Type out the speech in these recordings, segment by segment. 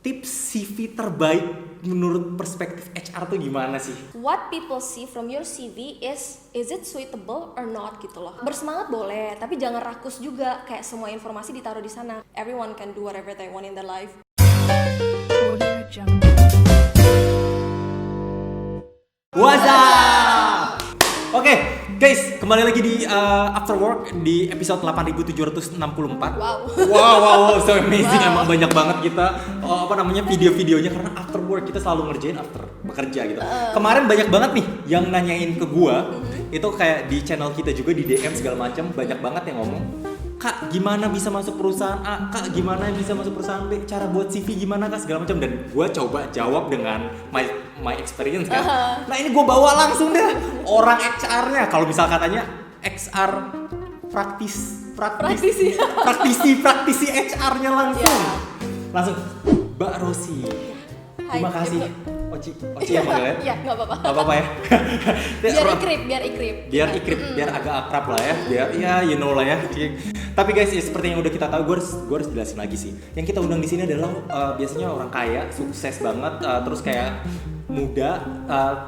tips CV terbaik menurut perspektif HR tuh gimana sih? What people see from your CV is it suitable or not gitu loh. Bersemangat boleh, tapi jangan rakus juga. Kayak semua informasi ditaruh di sana. Everyone can do whatever they want in their life. What's up? Oke, guys, kembali lagi di After Work di episode 8764. Wow, so amazing. Emang banyak banget kita video-videonya karena after work kita selalu ngerjain after bekerja gitu. Kemarin banyak banget nih yang nanyain ke gua, itu kayak di channel kita juga di DM segala macam, banyak banget yang ngomong, "Kak, gimana bisa masuk perusahaan A? Kak, gimana bisa masuk perusahaan B? Cara buat CV gimana, Kak?" segala macam. Dan gue coba jawab dengan my experience kan. Nah, ini gue bawa langsung deh orang HR-nya. Kalau misal katanya XR praktisi HR-nya langsung. Langsung, Mbak Rosi. Terima kasih. Oci yang manggilnya? Iya, nggak apa-apa. Nggak apa-apa ya. Biar ikrip. Biar agak akrab lah ya. Biar ya you know lah ya. Tapi guys, ya, seperti yang udah kita tahu, gue harus jelasin lagi sih. Yang kita undang di sini adalah biasanya orang kaya, sukses banget, terus kayak muda,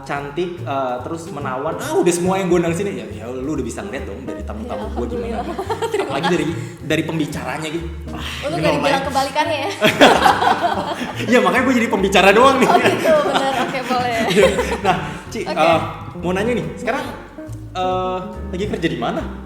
cantik, terus menawan. Udah semua yang gue undang di sini. Ya lu udah bisa ngeliat dong dari tamu-tamu gue gimana. Apalagi dari pembicaranya gitu. Untuk gak dibilang kebalikannya ya. Iya, makanya gue jadi pembicara doang nih. Oh gitu, bener. Oke, boleh. Nah, Ci, mau nanya nih, sekarang lagi kerja di mana?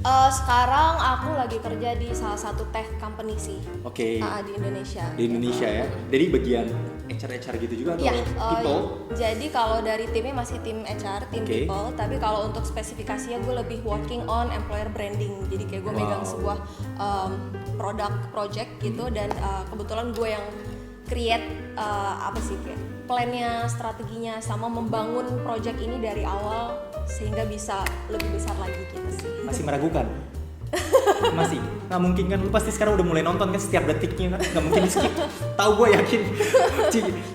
Sekarang aku lagi kerja di salah satu tech company sih. Oke. Di Indonesia. Di Indonesia ya. Jadi bagian HR gitu juga atau people? Jadi kalau dari timnya masih tim HR, tim people. Tapi kalau untuk spesifikasinya gue lebih working on employer branding. Jadi kayak gue megang sebuah produk project gitu, dan kebetulan gue yang create kayak plannya, strateginya, sama membangun project ini dari awal sehingga bisa lebih besar lagi gitu sih. Masih meragukan? Masih? Nggak mungkin kan, lu pasti sekarang udah mulai nonton kan setiap detiknya kan, nggak mungkin skip. Tahu gue yakin.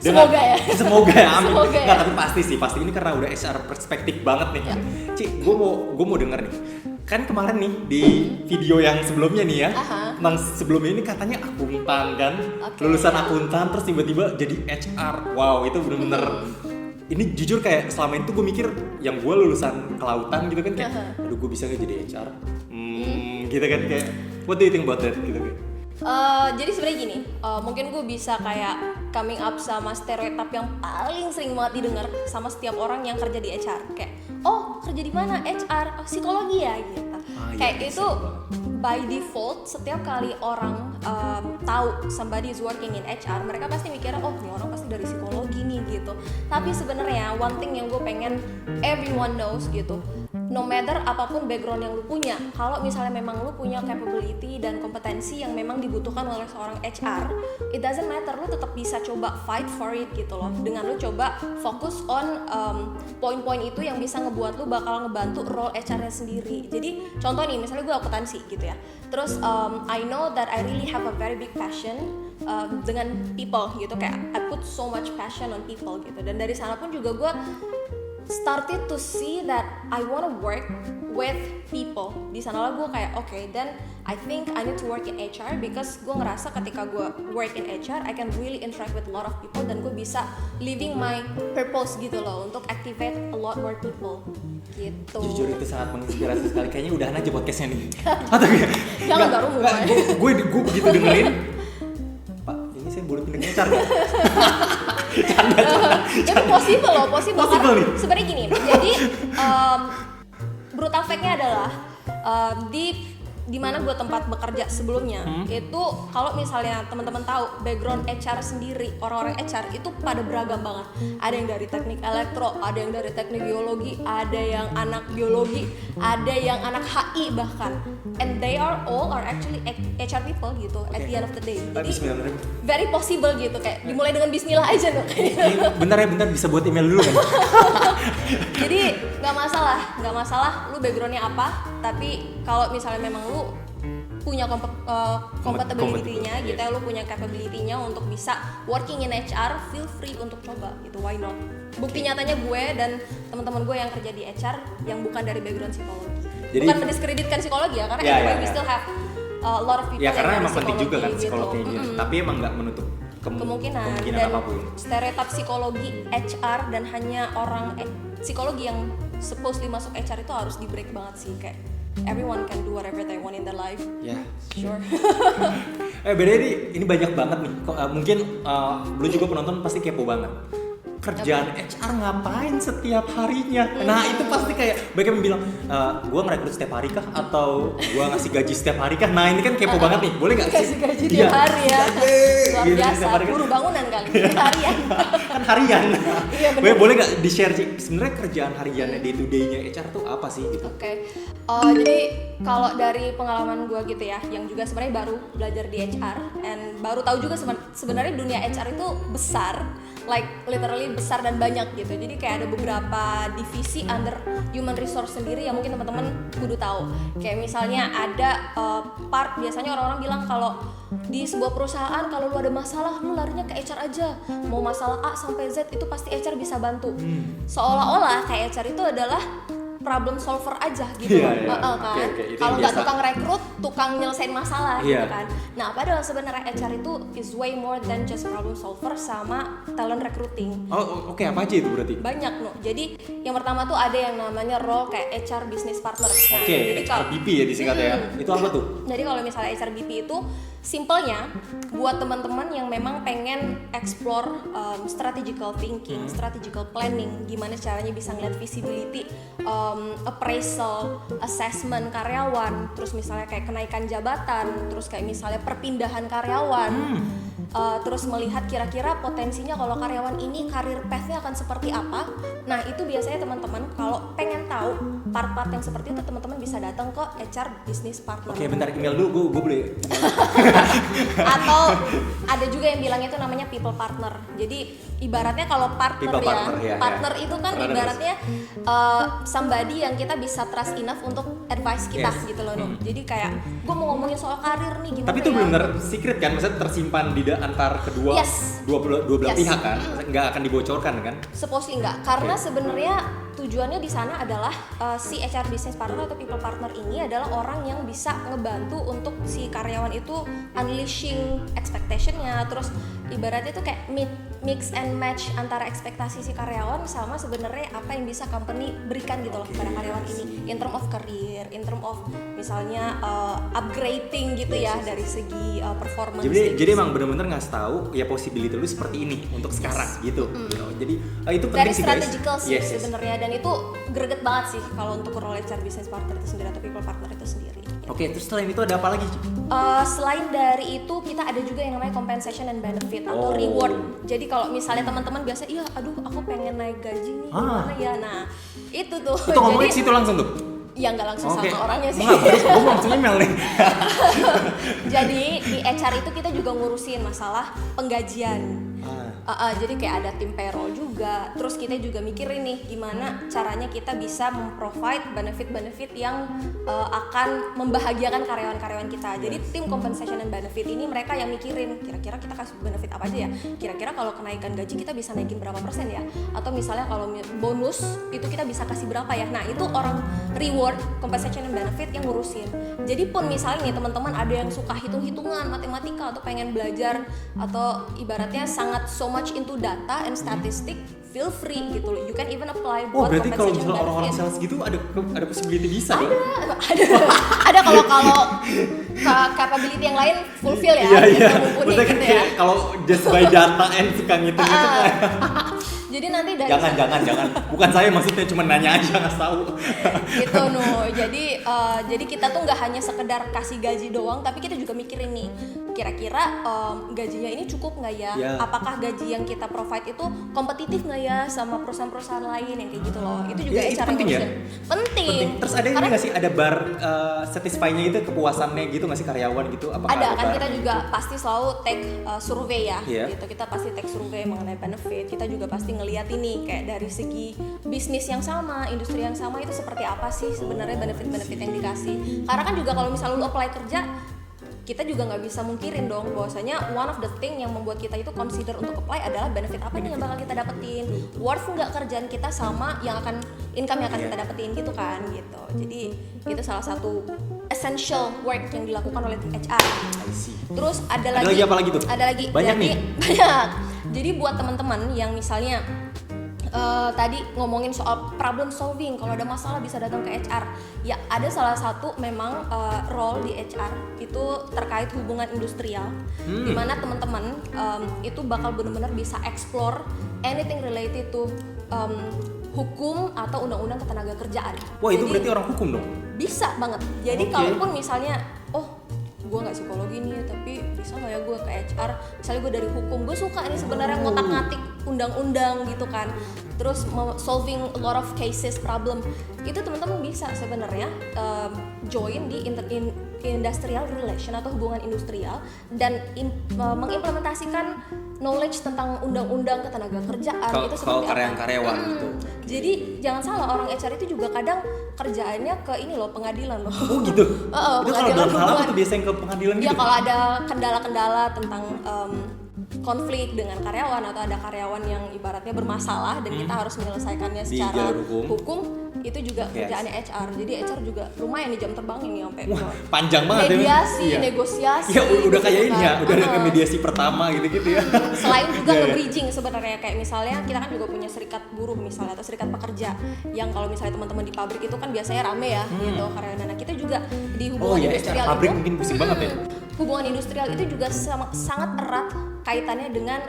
Semoga ya, amin. Nggak, tapi pasti ini karena udah HR perspektif banget nih. Ci, gue mau denger nih. Kan kemarin nih di video yang sebelumnya nih ya, yang sebelumnya ini katanya akuntan kan, lulusan akuntan terus tiba-tiba jadi HR. Wow, itu bener-bener. Ini jujur kayak selama itu gue mikir yang gue lulusan kelautan gitu kan kayak, aduh gue bisa gak jadi HR? Gitu kan kayak, what do you think about that gitu kan? Jadi sebenarnya gini, mungkin gue bisa kayak coming up sama stereotip yang paling sering banget didengar sama setiap orang yang kerja di HR. Kayak, oh kerja di mana? HR, psikologi ya gitu. Kayak itu by default setiap kali orang tahu somebody is working in HR, mereka pasti mikirnya, oh ini orang pasti dari psikologi nih gitu. Tapi sebenarnya one thing yang gue pengen everyone knows gitu, no matter apapun background yang lu punya, kalau misalnya memang lu punya capability dan kompetensi yang memang dibutuhkan oleh seorang HR, it doesn't matter, lu tetap bisa coba fight for it gitu loh, dengan lu coba fokus on poin-poin itu yang bisa ngebuat lu bakal ngebantu role HR-nya sendiri. Jadi contoh nih, misalnya gue akuntansi gitu ya, terus I know that I really have a very big passion dengan people gitu, kayak I put so much passion on people gitu, dan dari sana pun juga gue started to see that I wanna work with people. Di sanalah gue kayak okay, then I think I need to work in HR because gue ngerasa ketika gue work in HR, I can really interact with a lot of people dan gue bisa living my purpose gitu loh, untuk activate a lot more people gitu. Jujur itu sangat menginspirasi sekali. Kayaknya udahan aja podcastnya nih. Atau Jangan baru mulai. Gue begitu dengerin, Pak, ini saya boleh pindah HR nggak? Canda. Itu possible Possible nih. Sebenarnya gini, jadi brutal fact-nya adalah di mana gue tempat bekerja sebelumnya itu, kalau misalnya teman-teman tahu background HR sendiri, orang-orang HR itu pada beragam banget. Ada yang dari teknik elektro, ada yang dari teknik geologi, ada yang anak biologi, ada yang anak HI bahkan, and they are actually HR people gitu at the end of the day. Jadi very possible gitu, kayak dimulai dengan bismillah aja loh. Bentar bisa buat email dulu kan? Jadi nggak masalah lu backgroundnya apa, tapi kalau misalnya memang lu punya compatibility-nya gitu ya, lu punya capability-nya untuk bisa working in HR, feel free untuk coba gitu, why not? Bukti nyatanya gue dan teman-teman gue yang kerja di HR yang bukan dari background psikologi. Jadi, bukan mendiskreditkan psikologi ya, karena we still have a lot of people. Ya karena emang penting juga kan psikologi gitu. Tapi emang nggak menutup kemungkinan dan apapun. stereotip psikologi HR dan hanya orang psikologi yang supposedly masuk HR itu harus di break banget sih, kayak everyone can do whatever they want in their life. Ya. Sure. Beda ini banyak banget nih. Mungkin lu juga penonton pasti kepo banget. Kerjaan HR ngapain setiap harinya? Nah itu pasti kayak mereka bilang, gue ngerekrut setiap hari kah? Atau gue ngasih gaji setiap hari kah? Nah ini kan kepo banget nih, boleh nggak sih? Kasih gaji tiap hari ya. Luar Gitu, biasa, setiap hari kan. buruh bangunan kali, harian. Kan harian. Iya, bener. Boleh nggak di-share sih sebenarnya kerjaan hariannya day to day-nya HR tuh apa sih gitu? Oke. Jadi kalau dari pengalaman gue gitu ya, yang juga sebenarnya baru belajar di HR and baru tahu juga sebenarnya dunia HR itu besar, like literally besar dan banyak gitu. Jadi kayak ada beberapa divisi under human resource sendiri yang mungkin teman-teman kudu tahu. Kayak misalnya ada part, biasanya orang-orang bilang kalau di sebuah perusahaan kalau lu ada masalah lu larinya ke HR aja. Mau masalah A sampai Z itu pasti HR bisa bantu. Seolah-olah kayak HR itu adalah problem solver aja gitu Iya, iya. kan. Oke, itu Kalau yang nggak biasa. tukang rekrut, tukang nyelesain masalah Iya. gitu kan. Nah, padahal sebenarnya HR itu is way more than just problem solver sama talent recruiting. Oh oke, apa aja itu berarti? Banyak no. Jadi yang pertama tuh ada yang namanya role kayak HR business partner. Nah, Oke, jadi kalau HRBP ya disingkatnya ya. Itu apa tuh? jadi kalau misalnya HRBP itu simpelnya buat teman-teman yang memang pengen explore strategical thinking, strategical planning, gimana caranya bisa ngeliat visibility, appraisal, assessment karyawan, terus misalnya kayak kenaikan jabatan, terus kayak misalnya perpindahan karyawan, terus melihat kira-kira potensinya kalau karyawan ini karir path-nya akan seperti apa. Nah itu biasanya teman-teman kalau pengen tahu part-part yang seperti itu teman-teman bisa datang ke HR business partner. Oke, bentar email dulu, gue boleh. Atau ada juga yang bilangnya itu namanya people partner. Jadi ibaratnya kalau partner People partner, ya, partner ya. itu kan Pernah ibaratnya somebody yang kita bisa trust enough untuk advice kita Yes. gitu loh. Jadi kayak gue mau ngomongin soal karir nih gimana. Tapi itu ya? benar secret kan, maksudnya tersimpan di antar kedua Yes. dua belah Yes. pihak kan, nggak akan dibocorkan kan? Supposedly enggak, karena sebenarnya tujuannya di sana adalah si HR business partner atau people partner ini adalah orang yang bisa ngebantu untuk si karyawan itu unleashing expectation-nya, terus ibaratnya itu kayak mix and match antara ekspektasi si karyawan sama sebenarnya apa yang bisa company berikan gitu loh kepada karyawan ini in term of career, in term of misalnya upgrading gitu ya dari segi performance. Jadi emang benar-benar ngasih tahu ya possibility lu seperti ini untuk sekarang gitu. Jadi itu penting dari sih guys. strategical sih Yes. sebenarnya, dan itu greget banget sih kalau untuk role HR business partner itu sendiri atau people partner itu sendiri. Oke, terus selain itu ada apa lagi? Selain dari itu kita ada juga yang namanya compensation and benefit atau reward. Jadi kalau misalnya teman-teman biasa, iya, aduh aku pengen naik gaji nih, gimana ya? Nah itu tuh. Itu ngomongin situ langsung tuh. Ya nggak langsung Oke. sama orangnya sih. Gue langsung email nih. Jadi di HR itu kita juga ngurusin masalah penggajian. Jadi kayak ada tim payroll juga. Terus kita juga mikirin nih gimana caranya kita bisa memprovide benefit-benefit yang akan membahagiakan karyawan-karyawan kita. Jadi tim compensation and benefit ini mereka yang mikirin kira-kira kita kasih benefit apa aja ya. Kira-kira kalau kenaikan gaji kita bisa naikin berapa persen ya. Atau misalnya kalau bonus itu kita bisa kasih berapa ya. Nah itu orang reward, compensation and benefit yang ngurusin. Jadi pun misalnya nih teman-teman ada yang suka hitung-hitungan, matematika atau pengen belajar atau ibaratnya sangat so much into data and statistic, feel free gitu loh. You can even apply Oh buat berarti kalau compensation misalnya orang-orang benefit. sales gitu ada possibility bisa dong? Ada kalau capability yang lain fulfill ya, Iya iya. mumpuni Maksudnya kan gitu ya. kayak kalau just by data and suka ngitung itu kan. Jadi nanti dari Jangan. Bukan saya maksudnya cuma nanya aja nggak tahu. gitu no. Jadi kita tuh nggak hanya sekedar kasih gaji doang, tapi kita juga mikirin nih kira-kira gajinya ini cukup nggak ya? Ya. Apakah gaji yang kita provide itu kompetitif nggak ya sama perusahaan-perusahaan lain yang kayak gitu loh? Itu juga Ya, itu HR penting ya? Penting. Terus ada ini Karena nggak sih ada bar satisfy-nya itu kepuasannya gitu nggak sih karyawan gitu? Apakah ada kan bar? kita juga pasti selalu take survei ya, Iya. gitu. Kita pasti take survei mengenai benefit. Kita juga pasti ngeliat ini kayak dari segi bisnis yang sama, industri yang sama itu seperti apa sih sebenarnya benefit-benefit yang dikasih. Karena kan juga kalau misalnya lu apply kerja, kita juga nggak bisa mungkirin dong bahwasanya one of the thing yang membuat kita itu consider untuk apply adalah benefit apa nih yang bakal kita dapetin, worth nggak kerjaan kita sama yang akan income yang akan kita dapetin gitu kan gitu. Jadi itu salah satu essential work yang dilakukan oleh HR. I see. Terus ada Ada lagi apa lagi tuh? Ada lagi. Banyak Jadi, nih. Banyak. Jadi buat teman-teman yang misalnya tadi ngomongin soal problem solving, kalau ada masalah bisa datang ke HR. Ya ada salah satu memang role di HR itu terkait hubungan industrial, di mana teman-teman itu bakal benar-benar bisa explore anything related to hukum atau undang-undang ketenaga kerjaan. Wah, itu Jadi, berarti orang hukum dong? bisa banget. Jadi Oke. kalaupun misalnya, gue nggak psikologi nih, tapi bisa nggak ya gue ke HR? Misalnya gue dari hukum, gue suka nih sebenarnya ngotak-ngatik undang-undang gitu kan. Terus solving a lot of cases, problem. Itu teman-teman bisa sebenarnya join di industrial relation atau hubungan industrial dan mengimplementasikan knowledge tentang undang-undang ketenaga kerjaan itu seperti apa. karyawan gitu. Jadi jangan salah, orang HR itu juga kadang kerjaannya ke ini loh, pengadilan loh. Oh gitu. Itu kalau Pengadilan dalam hal apa hubungan. tuh biasanya ke pengadilan Ya gitu? kalau ada kendala-kendala tentang konflik dengan karyawan atau ada karyawan yang ibaratnya bermasalah dan kita harus menyelesaikannya Di secara jalur hukum. itu juga Yes. kerjaannya HR. Jadi HR juga lumayan nih jam terbang ini sampai Wah, panjang banget ya. mediasi, Iya. negosiasi. Ya udah kayak gitu ini ya, kan. udah ada ke mediasi pertama gitu-gitu ya. Selain juga Iya, iya. nge-bridging sebenarnya, kayak misalnya kita kan juga punya serikat buruh misalnya atau serikat pekerja yang kalau misalnya teman-teman di pabrik itu kan biasanya rame ya gitu karyawan. Nah kita juga di Oh hubungan ya, industrial secara pabrik itu mungkin pusing banget ya. hubungan industrial itu juga sangat erat kaitannya dengan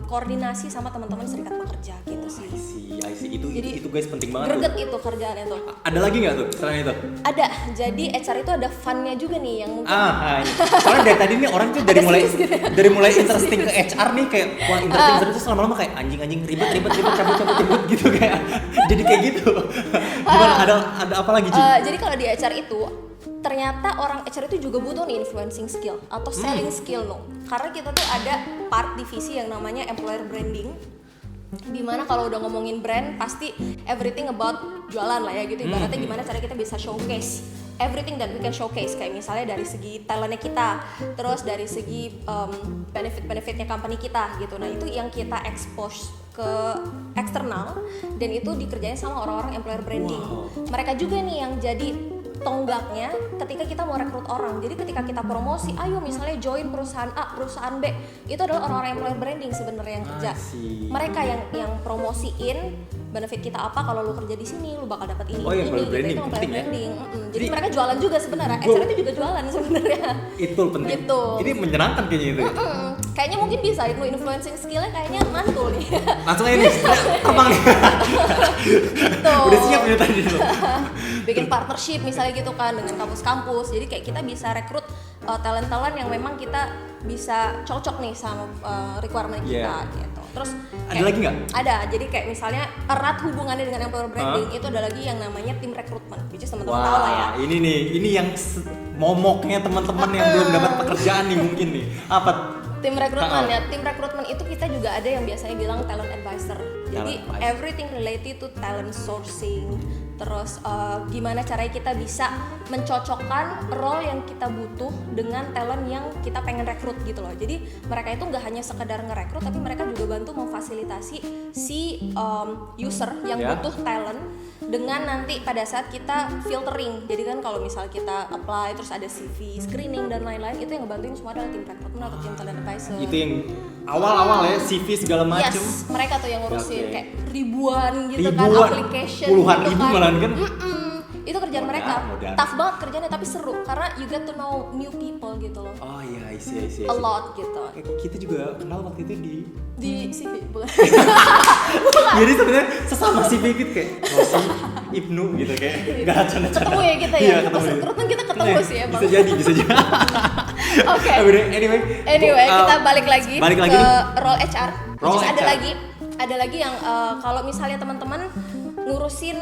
koordinasi sama teman-teman serikat pekerja gitu sih. I see. Itu guys penting banget tuh. Greget itu kerjaan itu. Ada lagi nggak tuh selain itu? Ada, jadi HR itu ada fun-nya juga nih yang mungkin Ini. Soalnya dari tadi nih orang tuh dari mulai interesting ke HR nih kayak wah interesting terus lama-lama kayak anjing ribet cabut gitu kayak jadi kayak gitu. Gimana ada apa lagi Ci? jadi kalau di HR itu ternyata orang HR itu juga butuh nih influencing skill atau selling skill no. Karena kita tuh ada part divisi yang namanya employer branding. Dimana kalau udah ngomongin brand pasti everything about jualan lah ya gitu, ibaratnya gimana cara kita bisa showcase everything that we can showcase, kayak misalnya dari segi talentnya kita, terus dari segi benefit-benefitnya company kita gitu. Nah itu yang kita expose ke eksternal dan itu dikerjain sama orang-orang employer branding. Mereka juga nih yang jadi tonggaknya ketika kita mau rekrut orang. Jadi ketika kita promosi, ayo misalnya join perusahaan A, perusahaan B, itu adalah orang-orang employer branding sebenarnya yang kerja. Mereka yang promosiin benefit kita apa, kalau lu kerja di sini lu bakal dapat ini. Oh, iya, employer gitu. branding Itu employer penting ya? branding. Jadi mereka jualan juga sebenarnya. HR itu juga jualan sebenarnya. Itu penting. Gitu. Ini menyenangkan kayaknya itu. Kayaknya mungkin bisa itu influencing skillnya kayaknya mantul nih. Langsung aja nih, terbang nih. Tuh. Udah siap ya tadi lo. Bikin partnership misalnya gitu kan dengan kampus-kampus. Jadi kayak kita bisa rekrut talent-talent yang memang kita bisa cocok nih sama requirement kita gitu. Terus Ada lagi nggak? Ada. Jadi kayak misalnya erat hubungannya dengan employer branding itu ada lagi yang namanya tim rekrutmen. Which is teman-teman tahu lah ya. Wah, ini yang momoknya teman-teman yang belum dapat pekerjaan nih mungkin nih. Apa? Tim rekrutmen ya, tim rekrutmen itu kita juga ada yang biasanya bilang talent advisor. Jadi advisor. everything related to talent sourcing. Terus gimana caranya kita bisa mencocokkan role yang kita butuh dengan talent yang kita pengen rekrut gitu loh. Jadi mereka itu nggak hanya sekedar ngerekrut, tapi mereka juga bantu memfasilitasi si user yang butuh talent dengan nanti pada saat kita filtering. Jadi kan kalau misal kita apply terus ada CV, screening dan lain-lain, itu yang ngebantuin semua adalah tim rekrutmen atau tim talent advisor. Itu yang awal-awal ya, CV segala macem. Yes, mereka tuh yang ngurusin Oke. kayak ribuan gitu kan, Ribuan, application puluhan gitu ribu kan. malahan kan. Itu kerjaan Modern, mereka. modern. Tough banget kerjanya tapi seru karena you get to know new people gitu loh. Oh iya, I see. A lot gitu. Kita juga kenal waktu itu Di CV bukan. jadi sebenarnya sesama CV gitu kayak Rosi, Ibnu gitu kayak nggak canda-canda. Ketemu ya kita ya. Iya, Pas ketemu. rekrutmen kita ketemu sih emang. Bisa jadi. Oke. Anyway, Kita balik lagi balik ke lagi nih. role HR. Role Terus HR. ada lagi yang kalau misalnya teman-teman ngurusin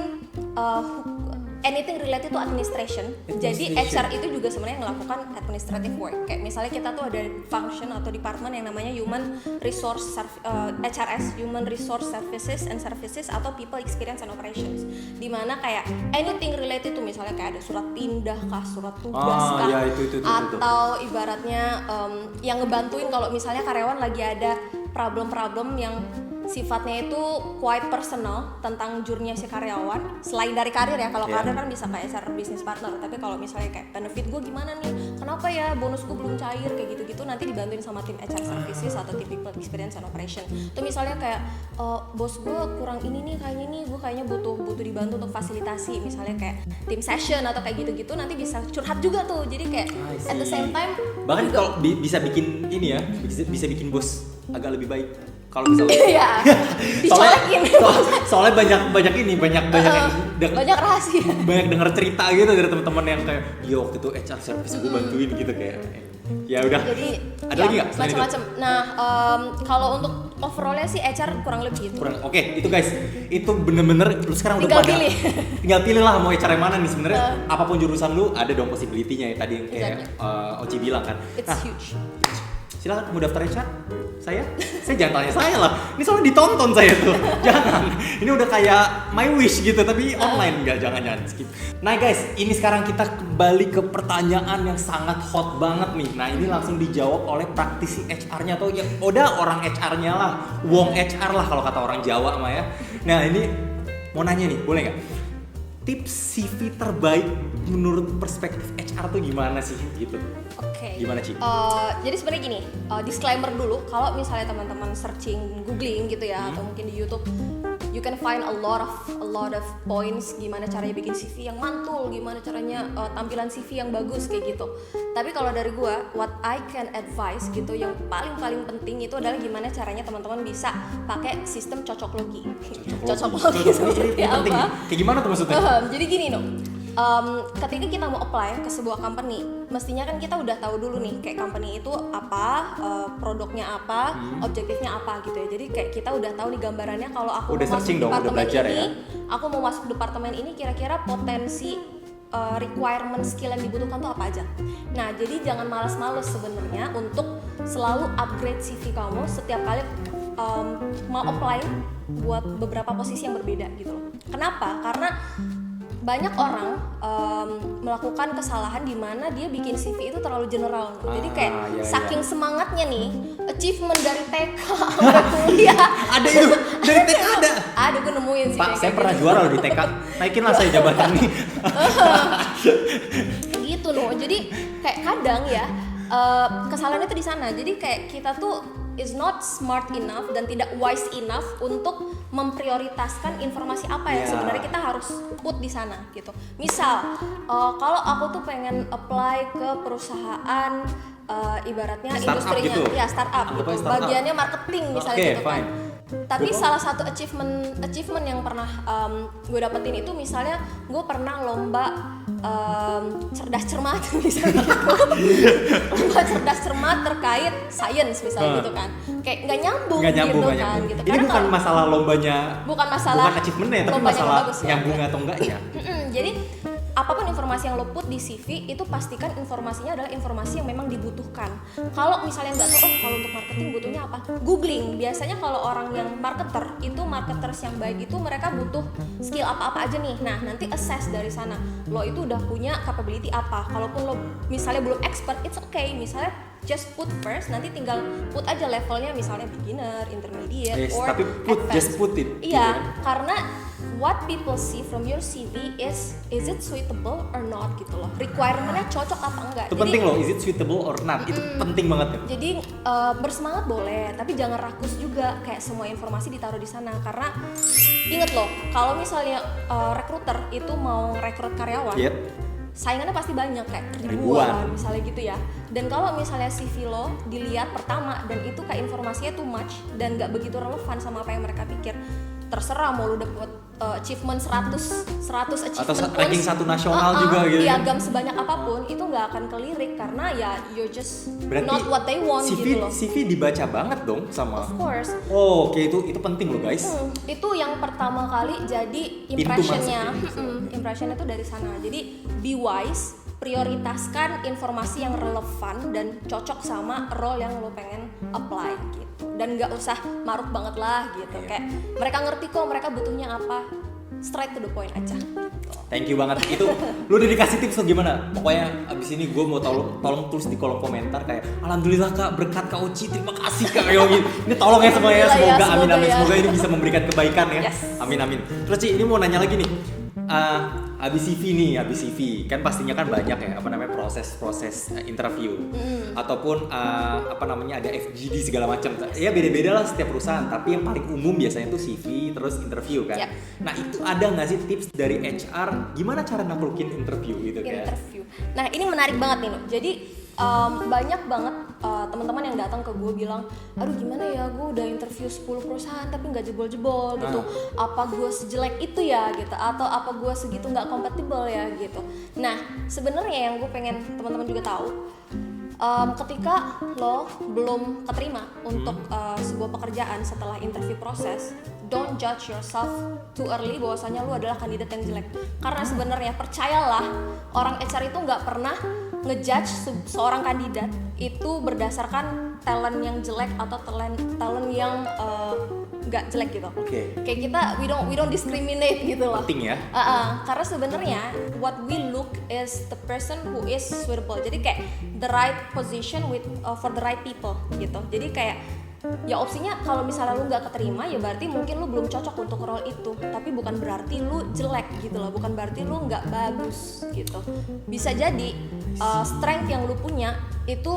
anything related to administration. Jadi HR itu juga sebenarnya melakukan administrative work. Kayak misalnya kita tuh ada function atau department yang namanya Human Resource HRS, Human Resource Services and Services atau People Experience and Operations. Dimana kayak anything related to misalnya kayak ada surat pindah kah, surat tugas kah, ya, itu. atau ibaratnya yang ngebantuin kalau misalnya karyawan lagi ada problem-problem yang sifatnya itu quite personal tentang journey si karyawan. Selain dari karir ya, kalau karir kan bisa kayak HR business partner, tapi kalau misalnya kayak benefit gue gimana nih, kenapa ya bonus gue belum cair kayak gitu-gitu, nanti dibantuin sama tim HR services atau tim people experience and operation. Itu misalnya kayak bos gue kurang ini nih, gue kayaknya butuh dibantu untuk fasilitasi, misalnya kayak tim session atau kayak gitu-gitu, nanti bisa curhat juga tuh. Jadi kayak at the same time bahkan kalau bisa bikin ini ya, bisa bikin bos agak lebih baik. Kalau misalnya iya, dicolekin. Soalnya banyak banyak rahasia. Banyak denger cerita gitu dari teman-teman yang kayak, yo waktu itu HR service gue bantuin gitu kayak. Ya udah. Jadi ada lagi nggak? Macam-macam. Nah, kalau untuk overallnya sih HR kurang lebih gitu. Oke, itu guys, itu bener-bener lu sekarang udah pada tinggal pilih lah mau HR yang mana nih sebenarnya. Apapun jurusan lu ada dong possibility-nya ya tadi yang kayak Oci bilang kan. It's huge. Silakan mau daftar HR saya jangan tanya saya lah, ini soalnya ditonton saya tuh. Jangan, ini udah kayak my wish gitu tapi online, jangan skip. Nah guys, ini sekarang kita kembali ke pertanyaan yang sangat hot banget nih. Nah ini langsung dijawab oleh praktisi HR-nya atau ya udah orang HR-nya lah, wong HR lah kalau kata orang Jawa mah ya. Nah ini mau nanya nih, boleh nggak? Tips CV terbaik menurut perspektif HR tuh gimana sih gitu? Oke. Gimana Ci? Jadi sebenarnya gini, disclaimer dulu, kalau misalnya teman-teman searching, googling gitu ya, atau mungkin di YouTube, you can find a lot of points gimana caranya bikin CV yang mantul, gimana caranya tampilan CV yang bagus kayak gitu. Tapi kalau dari gua, what I can advise gitu, yang paling penting itu adalah gimana caranya teman-teman bisa pakai sistem cocok logi. Cocok logi seperti apa? Kayak gimana tuh maksudnya? Jadi gini dong. Ketika kita mau apply ke sebuah company, mestinya kan kita udah tahu dulu nih kayak company itu apa, produknya apa, objektifnya apa gitu ya. Jadi kayak kita udah tahu nih gambarannya kalau aku udah mau masuk dong, departemen ini, ya? aku mau masuk departemen ini kira-kira potensi requirement skill yang dibutuhkan tuh apa aja. Nah, jadi jangan malas-males sebenarnya untuk selalu upgrade CV kamu setiap kali mau apply buat beberapa posisi yang berbeda gitu loh. Kenapa? Karena banyak orang melakukan kesalahan di mana dia bikin CV itu terlalu general. Jadi kayak saking semangatnya nih, achievement dari TK sampai kuliah. Ada itu dari TK ada. Ada, gue nemuin sih. Pak, saya pernah juara loh di TK. Naikin lah saya jabatan nih. Gitu loh. Jadi kayak kadang ya kesalahannya tuh di sana. Jadi kayak kita tuh is not smart enough dan tidak wise enough untuk memprioritaskan informasi apa yang sebenarnya kita harus put di sana gitu. Misal, kalau aku tuh pengen apply ke perusahaan ibaratnya startup industrinya, gitu. Ya startup gitu. Bagiannya marketing misalnya gitu kan. Fine. Tapi salah satu achievement yang pernah gue dapetin itu misalnya gue pernah lomba cerdas cermat misalnya gitu. Lomba cerdas cermat terkait science misalnya gitu kan. Kayak nggak nyambung gitu. Ini bukan masalah lombanya, bukan achievementnya, tapi masalah nyambung atau enggaknya. Jadi apapun informasi yang lo put di CV itu pastikan informasinya adalah informasi yang memang dibutuhkan. Kalau misalnya nggak tahu, kalau untuk marketing butuhnya apa? Googling. Biasanya kalau orang yang marketers yang baik itu mereka butuh skill apa-apa aja nih. Nah, nanti assess dari sana. Lo itu udah punya capability apa? Kalaupun lo misalnya belum expert, it's okay. Misalnya just put first, nanti tinggal put aja levelnya misalnya beginner, intermediate, or tapi advanced. Just put it. Iya, karena what people see from your CV is it suitable or not gitu loh. Requirementnya cocok apa enggak. Itu penting loh, is it suitable or not. Itu penting banget ya. Jadi bersemangat boleh, tapi jangan rakus juga kayak semua informasi ditaruh di sana. Karena inget loh, kalau misalnya recruiter itu mau rekrut karyawan, saingannya pasti banyak kayak ribuan misalnya gitu ya. Dan kalau misalnya CV lo dilihat pertama dan itu kayak informasinya too much dan nggak begitu relevan sama apa yang mereka pikir, terserah mau lu dapet achievement 100 achievement atau ranking 1 nasional juga gitu. Piagam sebanyak apapun itu nggak akan kelirik karena ya you're just not what they want gitu loh. CV dibaca banget dong sama. Of course. Oh, oke, itu penting loh guys. Itu yang pertama kali jadi impressionnya. Impressionnya tuh dari sana. Jadi be wise, prioritaskan informasi yang relevan dan cocok sama role yang lo pengen apply gitu. Dan nggak usah maruk banget lah gitu. Kayak mereka ngerti kok mereka butuhnya apa, straight to the point aja. gitu. Thank you banget. Itu lu udah dikasih tips atau gimana? Pokoknya abis ini gue mau tolong tulis di kolom komentar kayak alhamdulillah Kak, berkat Kak Oci, terima kasih Kak Yogi. Ini tolong ya semua ya, semoga amin amin, semoga ini bisa memberikan kebaikan ya. Yes. Amin amin. Terus Ci, ini mau nanya lagi nih. Habis CV kan pastinya kan banyak ya proses interview ataupun ada FGD segala macam ya, beda-beda lah setiap perusahaan, tapi yang paling umum biasanya tuh CV terus interview kan. Nah itu ada nggak sih tips dari HR gimana cara naklukin interview gitu kan? Nah ini menarik banget nih Nuh. Jadi banyak banget teman-teman yang datang ke gue bilang, aduh gimana ya, gue udah interview 10 perusahaan tapi nggak jebol-jebol gitu. Apa gue sejelek itu ya gitu, atau apa gue segitu nggak kompatibel ya gitu. Nah sebenarnya yang gue pengen teman-teman juga tahu, ketika lo belum keterima untuk sebuah pekerjaan setelah interview proses, don't judge yourself too early bahwasanya lo adalah kandidat yang jelek. Karena sebenarnya percayalah, orang HR itu nggak pernah ngejudge seorang kandidat itu berdasarkan talent yang jelek atau talent yang nggak jelek gitu. Kayak kita we don't discriminate gitu loh. Penting ya. Karena sebenarnya what we look is the person who is suitable. Jadi kayak the right position for the right people gitu. Jadi kayak ya opsinya kalau misalnya lu nggak keterima ya berarti mungkin lu belum cocok untuk role itu, tapi bukan berarti lu jelek gitu loh, bukan berarti lu nggak bagus gitu. Bisa jadi strength yang lu punya itu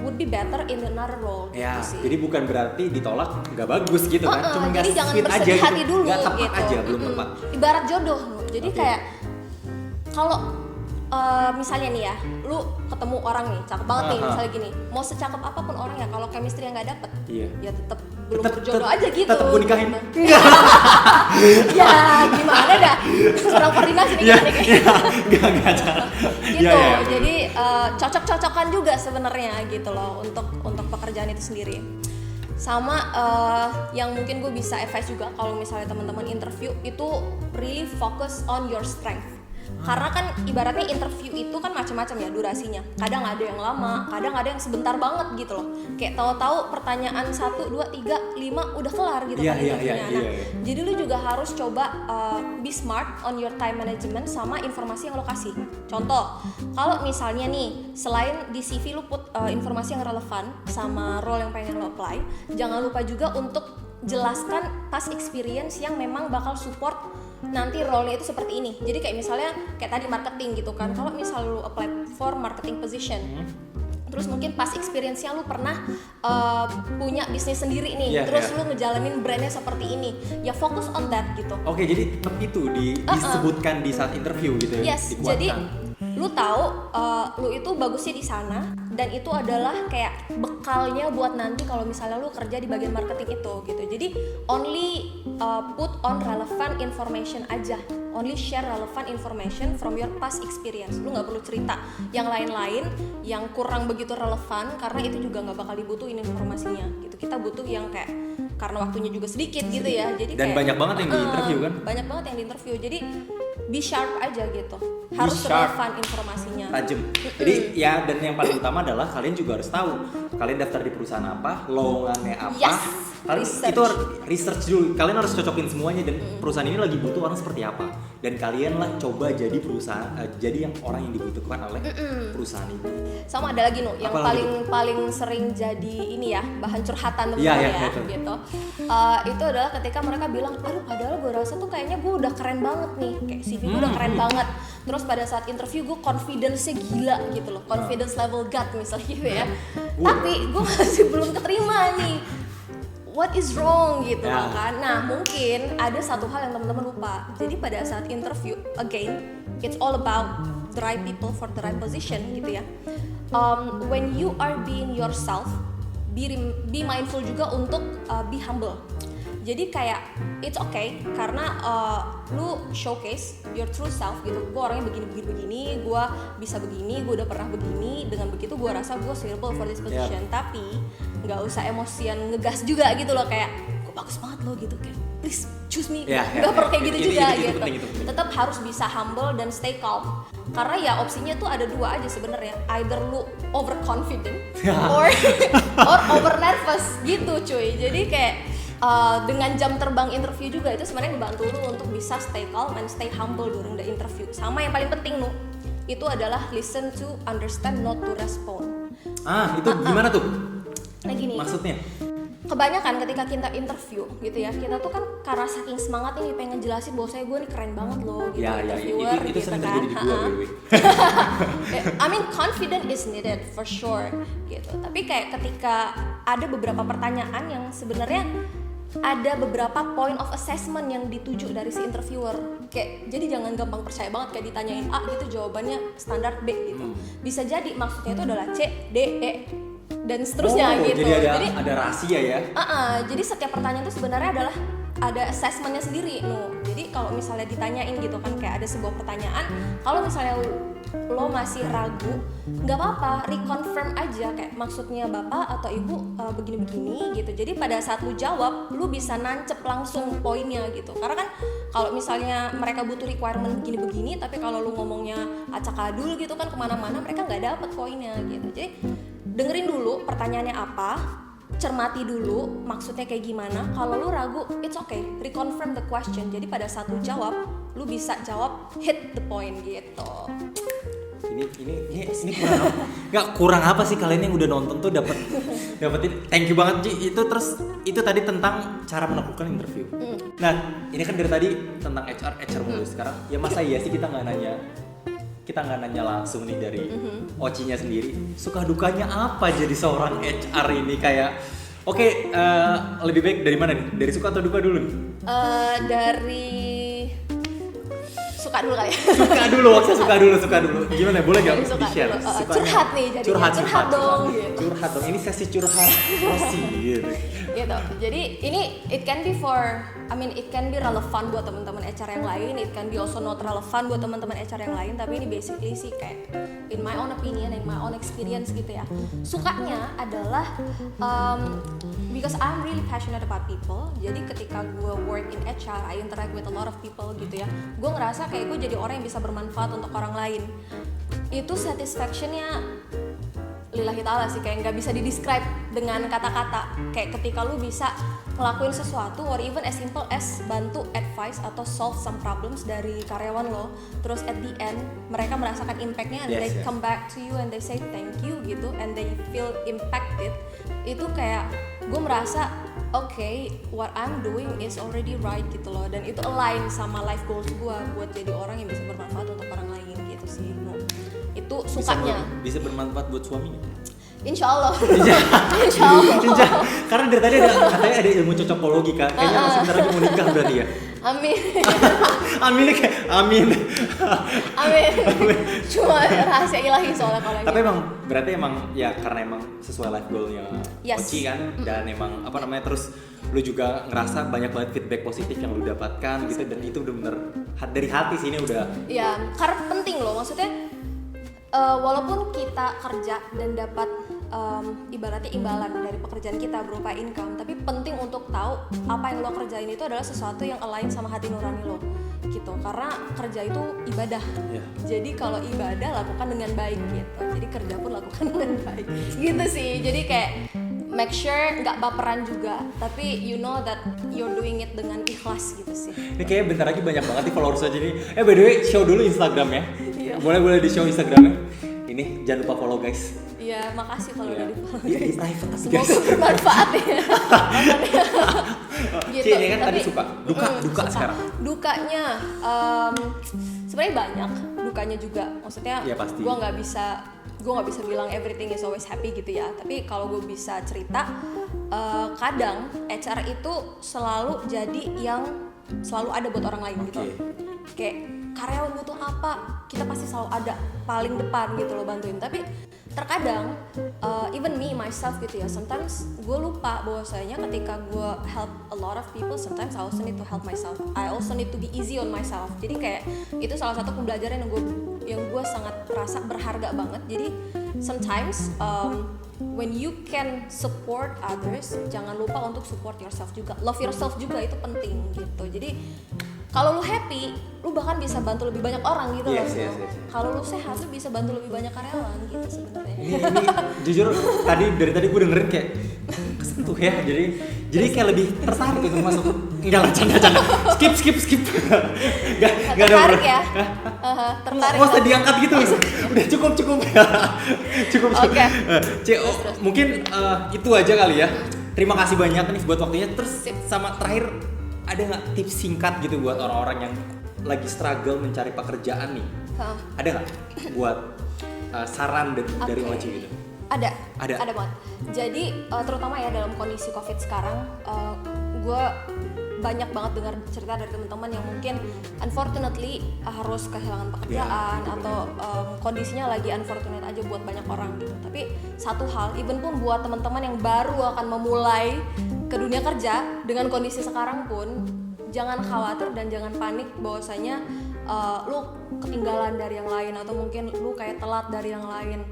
would be better in another role ya, gitu sih. Jadi bukan berarti ditolak nggak bagus gitu kan, cuma nggak jadi jangan fit aja bersedih hati gitu. dulu Nggak tepat gitu. aja, belum tepat. Ibarat jodoh jadi kayak kalau misalnya nih ya, lu ketemu orang nih, cakep banget nih, misalnya gini, mau secakep apapun orang ya, kalau chemistry yang nggak dapet, ya tetap belum berjodoh aja gitu. Tetap gue nikahin. Enggak. Ya gimana dah, kurang koordinasi nih kita nih Enggak. Gitu, jadi cocok-cocokan juga sebenarnya gitu loh untuk pekerjaan itu sendiri. Sama yang mungkin gue bisa advice juga kalau misalnya teman-teman interview itu really focus on your strength. Karena kan ibaratnya interview itu kan macam-macam ya durasinya. Kadang ada yang lama, kadang ada yang sebentar banget gitu loh. Kayak tahu-tahu pertanyaan 1, 2, 3, 5 udah kelar gitu kan interviewnya. Jadi lu juga harus coba be smart on your time management sama informasi yang lo kasih. Contoh, kalau misalnya nih selain di CV lu put informasi yang relevan sama role yang pengen lo apply, jangan lupa juga untuk jelaskan past experience yang memang bakal support nanti role-nya itu seperti ini. Jadi kayak misalnya kayak tadi marketing gitu kan. Kalau misal lu apply for marketing position, terus mungkin pas experience-nya lu pernah punya bisnis sendiri nih, terus lu ngejalanin brandnya seperti ini, ya fokus on that gitu. Oke, jadi tetap itu disebutkan di saat interview gitu ya. Yes, jadi lu tahu lu itu bagusnya di sana dan itu adalah kayak bekalnya buat nanti kalau misalnya lu kerja di bagian marketing itu gitu. Jadi only put on relevant information aja, only share relevant information from your past experience. Lu nggak perlu cerita yang lain-lain yang kurang begitu relevan karena itu juga nggak bakal dibutuhin informasinya gitu. Kita butuh yang kayak karena waktunya juga sedikit gitu ya. Jadi dan kayak, banyak banget yang di interview kan? Banyak banget yang di interview. Jadi be sharp aja gitu. Harus relevan informasinya. Tajam. Jadi ya, dan yang paling utama adalah kalian juga harus tahu kalian daftar di perusahaan apa, lowongannya apa. Yes. Kalian itu research dulu. Kalian harus cocokin semuanya dan perusahaan ini lagi butuh orang seperti apa. Dan kalian lah coba jadi perusahaan jadi yang orang yang dibutuhkan oleh perusahaan itu. Sama ada lagi yang paling sering jadi ini ya, bahan curhatan teman-teman gitu. Itu adalah ketika mereka bilang, aduh padahal gue rasa tuh kayaknya gue udah keren banget nih, kayak CV gue udah keren banget. Terus pada saat interview gue confidence-nya gila gitu loh, confidence level God misalnya gitu ya. Tapi gue masih belum keterima nih. What is wrong gitu kan. Nah mungkin ada satu hal yang teman-teman lupa. Jadi pada saat interview, again, it's all about the right people for the right position gitu ya. When you are being yourself, be mindful juga untuk be humble. Jadi kayak it's okay karena lu showcase your true self gitu. Gue orangnya begini, gue bisa begini, gue udah pernah begini. Dengan begitu gue rasa gue suitable for this position. Tapi nggak usah emosian ngegas juga gitu loh, kayak gue bagus banget loh gitu, kayak please choose me. Nggak perlu kayak gitu juga gitu. Tetap harus bisa humble dan stay calm. Karena ya opsinya tuh ada dua aja sebenarnya. Either lu overconfident or over nervous gitu cuy. Jadi kayak dengan jam terbang interview juga itu sebenarnya ngebantu lu untuk bisa stay calm and stay humble during the interview. Sama yang paling penting Nu, itu adalah listen to understand not to respond. Itu gimana tuh? Nah gini. Maksudnya? Kebanyakan ketika kita interview gitu ya, kita tuh kan karena saking semangat ini pengen jelasin bahwa saya gue nih keren banget loh gitu, interviewer itu gitu sering kan. terjadi di gua, by the way. I mean confident is needed for sure gitu. Tapi kayak ketika ada beberapa pertanyaan yang sebenarnya ada beberapa point of assessment yang dituju dari si interviewer. Kayak jadi jangan gampang percaya banget kayak ditanyain A gitu jawabannya standar B gitu. Bisa jadi maksudnya itu adalah C, D, E dan seterusnya gitu. Jadi ada rahasia ya. Jadi setiap pertanyaan itu sebenarnya adalah ada assessmentnya sendiri. Jadi kalau misalnya ditanyain gitu kan kayak ada sebuah pertanyaan, kalau misalnya lo masih ragu, nggak apa-apa, reconfirm aja kayak maksudnya bapak atau ibu begini-begini gitu. Jadi pada saat lu jawab, lu bisa nancep langsung poinnya gitu. Karena kan kalau misalnya mereka butuh requirement begini-begini, tapi kalau lu ngomongnya acak-adul gitu kan kemana-mana, mereka nggak dapet poinnya gitu. Jadi dengerin dulu pertanyaannya apa, cermati dulu maksudnya kayak gimana. Kalau lu ragu, it's okay, reconfirm the question. Jadi pada saat lu jawab, lu bisa jawab hit the point gitu. Ini kurang apa sih kalian yang udah nonton tuh dapetin. Thank you banget Ji. Itu tadi tentang cara melakukan interview. Nah, ini kan dari tadi tentang HR mulu sekarang. Ya masa iya sih kita nggak nanya langsung nih dari Oci-nya sendiri. Suka dukanya apa jadi seorang HR ini kayak oke, lebih baik dari mana nih? Dari suka atau duka dulu nih? Dari suka dulu kayak. Suka dulu. Gimana? Boleh nggak di-share? Curhat nih jadinya. Curhat dong. Gitu. Curhat dong. Ini sesi curhat Rosi gitu. Gitu. Jadi ini it can be relevan buat teman-teman HR yang lain. It can be also not relevan buat teman-teman HR yang lain. Tapi ini basically sih kayak in my own opinion, in my own experience gitu ya. Sukanya adalah because I'm really passionate about people. Jadi ketika gue work in HR, I interact with a lot of people gitu ya. Gue ngerasa kayak gue jadi orang yang bisa bermanfaat untuk orang lain. Itu satisfactionnya lillahi ta'ala sih, kayak nggak bisa didescribe dengan kata-kata. Kayak ketika lu bisa ngelakuin sesuatu or even as simple as bantu advice atau solve some problems dari karyawan lo, terus at the end mereka merasakan impactnya and they come back to you and they say thank you gitu and they feel impacted. Itu kayak gue merasa okay, what I'm doing is already right gitu loh, dan itu align sama life goals gue buat jadi orang yang bisa bermanfaat untuk orang lain gitu sih. Itu sukanya. Bisa bermanfaat buat suaminya? Insya Allah. Karena dari tadi katanya ada ilmu cocokologi Kak. Kayaknya masih bentar lagi mau nikah berarti ya. Amin. Amin. Cuma rahasia ilahi soalnya kalau tapi berarti ya karena emang sesuai life goalnya Oci kan, dan emang terus lu juga ngerasa banyak banget feedback positif yang lu dapatkan gitu, dan itu bener-bener dari hati sih ini udah. Ya, karena penting loh, maksudnya walaupun kita kerja dan dapat ibaratnya imbalan dari pekerjaan kita berupa income, tapi penting untuk tahu apa yang lo kerjain itu adalah sesuatu yang align sama hati nurani lo gitu, karena kerja itu ibadah. Jadi kalau ibadah lakukan dengan baik gitu, jadi kerja pun lakukan dengan baik gitu sih. Jadi kayak make sure nggak baperan juga, tapi you know that you're doing it dengan ikhlas gitu sih. Ini kayaknya bentar lagi banyak banget nih followers aja nih. By the way, show dulu Instagramnya. Boleh di show Instagramnya. Ini jangan lupa follow guys. Iya, makasih kalau udah di-follow. Iya, di private tapi semoga bermanfaat ya. Gitu. Ini kan tadi suka. Duka sekarang. Dukanya sebenarnya banyak, dukanya juga. Maksudnya gue nggak bisa bilang everything is always happy gitu ya. Tapi kalau gue bisa cerita, kadang HR itu selalu jadi yang selalu ada buat orang lain gitu. Kayak karyawan butuh apa, kita pasti selalu ada paling depan gitu loh bantuin. Tapi terkadang even me myself gitu ya, sometimes gue lupa bahwasanya ketika gue help a lot of people, sometimes I also need to help myself. I also need to be easy on myself. Jadi kayak itu salah satu pembelajaran yang gue sangat rasa berharga banget. Jadi sometimes when you can support others, jangan lupa untuk support yourself juga. Love yourself juga itu penting gitu. Jadi kalau lu happy, lu bahkan bisa bantu lebih banyak orang gitu loh. Kalau lu sehat, lu bisa bantu lebih banyak karyawan gitu sebenarnya. Ini jujur dari tadi gue dengerin kayak tersentuh ya. Jadi kayak lebih tertarik untuk masuk. Enggak lah, canda. Skip. Enggak ada tertarik ya. Tertarik. Nggak usah diangkat gitu. Udah cukup. Cukup. Oke. Mungkin itu aja kali ya. Terima kasih banyak nih buat waktunya. Terus sama terakhir, ada nggak tips singkat gitu buat orang-orang yang lagi struggle mencari pekerjaan nih? Ada nggak buat saran dari Oci gitu? Ada banget. Jadi terutama ya dalam kondisi COVID sekarang, gue banyak banget dengar cerita dari teman-teman yang mungkin unfortunately harus kehilangan pekerjaan atau kondisinya lagi unfortunate aja buat banyak orang gitu. Tapi satu hal, even pun buat teman-teman yang baru akan memulai ke dunia kerja dengan kondisi sekarang pun, jangan khawatir dan jangan panik bahwasanya lu ketinggalan dari yang lain atau mungkin lu kayak telat dari yang lain,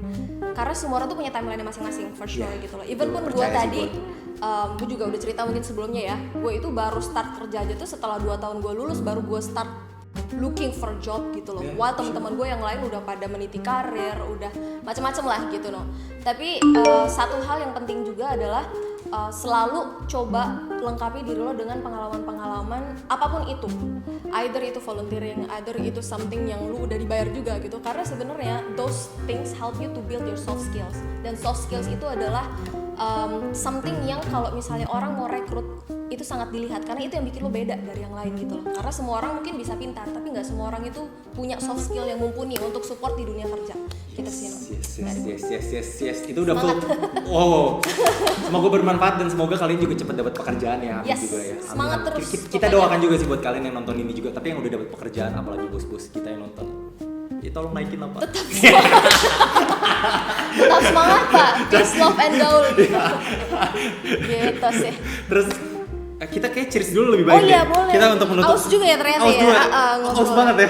karena semua orang tuh punya timeline masing-masing for sure gitu loh. Even pun gue tadi gue juga udah cerita mungkin sebelumnya ya, gue itu baru start kerja aja tuh setelah 2 tahun gue lulus, baru gue start looking for job gitu loh. While teman-teman gue yang lain udah pada meniti karir, udah macam-macam lah gitu loh. Tapi satu hal yang penting juga adalah selalu coba lengkapi diri lo dengan pengalaman-pengalaman apapun itu, either itu volunteering, either itu something yang lu udah dibayar juga gitu, karena sebenarnya those things help you to build your soft skills, dan soft skills itu adalah something yang kalau misalnya orang mau rekrut itu sangat dilihat, karena itu yang bikin lo beda dari yang lain gitu loh. Karena semua orang mungkin bisa pintar, tapi nggak semua orang itu punya soft skill yang mumpuni untuk support di dunia kerja. Gitu sih. Yes. Itu udah full. Wow. Semoga bermanfaat dan semoga kalian juga cepat dapat pekerjaan ya. Amin juga ya. Amin. Semangat terus. Kita doakan juga sih buat kalian yang nonton ini juga, tapi yang udah dapat pekerjaan, apalagi bos-bos kita yang nonton. Ya tolong naikin apa? Tetap semangat Pak. Peace, love and gold. Gitu sih. Terus kita kayak cheers dulu lebih baik. Oh iya boleh. Kita untuk menutup. Aus juga ya ternyata aus ya. Juga. Aus banget ya.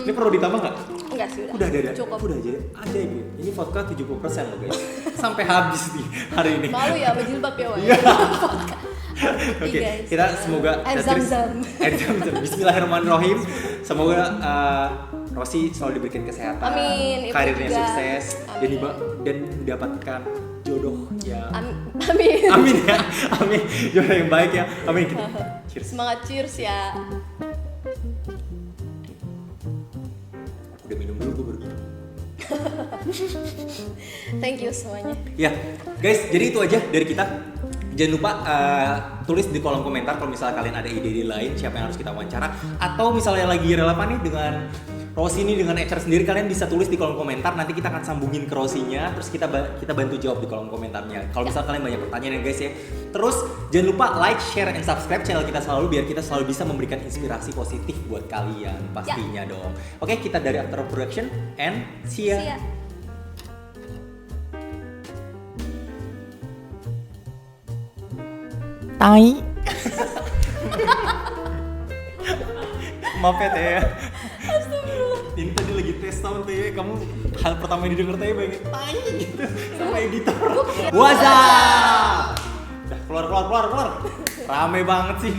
Ini perlu ditambah nggak? Enggak sih Udah ada. Cukup. Udah aja. Ada ibu. Ini vodka 70% loh guys. Sampai habis nih hari ini. Malu ya berjilbab ya Wak. Oke, kita semoga Air Zam-Zam. Bismillahirrahmanirrahim. Semoga Rosi selalu diberikan kesehatan, amin, karirnya juga. sukses, dan mendapatkan jodoh ya. Amin. Amin ya, amin. Jodoh yang baik ya, amin. Cheers. Semangat cheers ya. Udah minum dulu, gue baru minum. Thank you semuanya. Ya, guys, jadi itu aja dari kita. Jangan lupa tulis di kolom komentar kalau misalnya kalian ada ide-ide lain siapa yang harus kita wawancara, atau misalnya lagi relevan nih dengan Rosi ini dengan HR sendiri, kalian bisa tulis di kolom komentar, nanti kita akan sambungin ke Rosinya, terus kita bantu jawab di kolom komentarnya kalau misalnya kalian banyak pertanyaan ya guys ya. Terus jangan lupa like, share, and subscribe channel kita selalu, biar kita selalu bisa memberikan inspirasi positif buat kalian pastinya dong. Oke, kita dari After Production and see ya. Tai. Maaf ya Teh. Ini tadi lagi tes sound Teh, kamu hal pertama yang didengar Teh banget tai gitu sama editor. WhatsApp. Dah keluar. Rame banget sih.